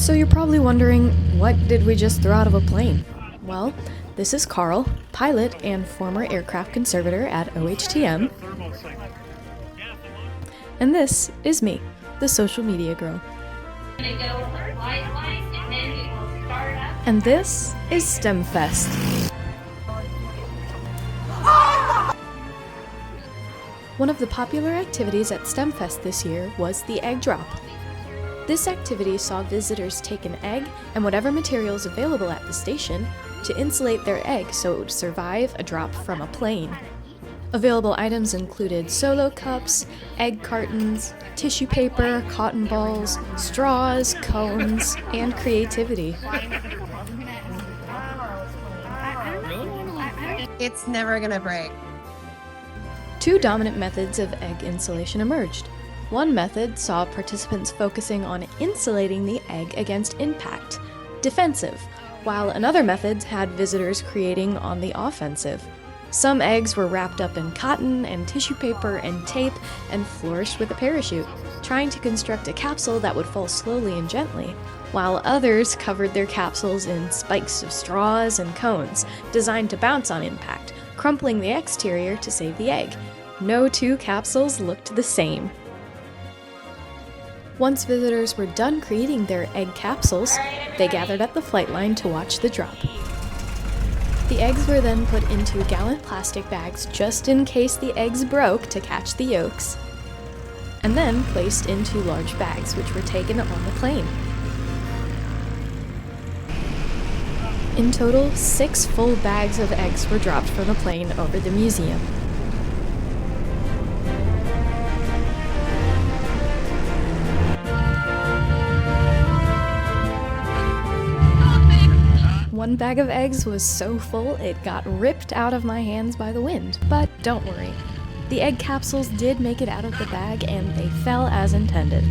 So you're probably wondering, what did we just throw out of a plane? Well, this is Carl, pilot and former aircraft conservator at OHTM. And this is me, the social media girl. And this is STEMFest. One of the popular activities at STEMFest this year was the egg drop. This activity saw visitors take an egg and whatever materials available at the station to insulate their egg so it would survive a drop from a plane. Available items included solo cups, egg cartons, tissue paper, cotton balls, straws, cones, and creativity. It's never gonna break. Two dominant methods of egg insulation emerged. One method saw participants focusing on insulating the egg against impact, defensive, while another method had visitors creating on the offensive. Some eggs were wrapped up in cotton and tissue paper and tape and flourished with a parachute, trying to construct a capsule that would fall slowly and gently, while others covered their capsules in spikes of straws and cones, designed to bounce on impact, crumpling the exterior to save the egg. No two capsules looked the same. Once visitors were done creating their egg capsules, they gathered at the flight line to watch the drop. The eggs were then put into gallon plastic bags just in case the eggs broke to catch the yolks, and then placed into large bags which were taken on the plane. In total, 6 full bags of eggs were dropped from the plane over the museum. One bag of eggs was so full it got ripped out of my hands by the wind, but don't worry. The egg capsules did make it out of the bag and they fell as intended.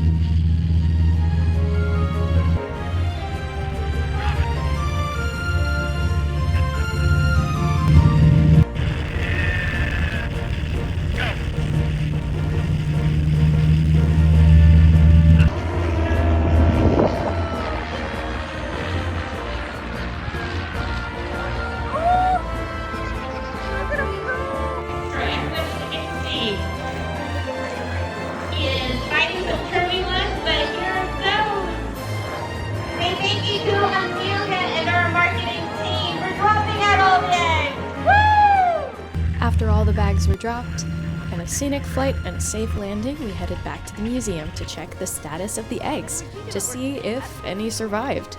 After all the bags were dropped, and a scenic flight and a safe landing, we headed back to the museum to check the status of the eggs, to see if any survived.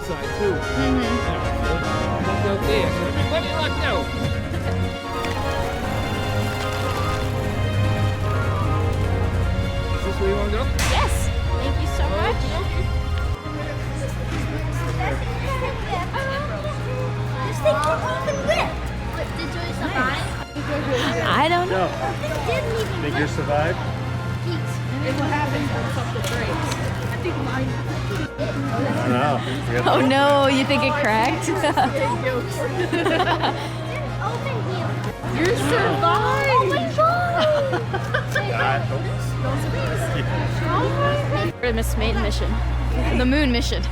Side two. Look out there. Everybody look out. Is this where you want to go? Yes! Thank you so much. This thing came open with. Did you survive? I don't know. Think you survived? What happened? I think mine. I don't know. Oh no, you think it cracked? You survived! Oh my god! We're in this main mission. The moon mission.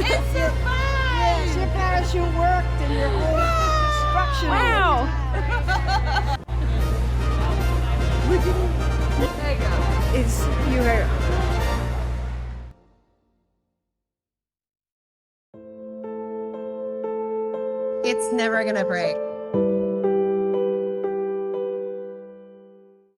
It survived! Your parachute worked and your whole structure. Wow! There you go. Is you are. It's never gonna break.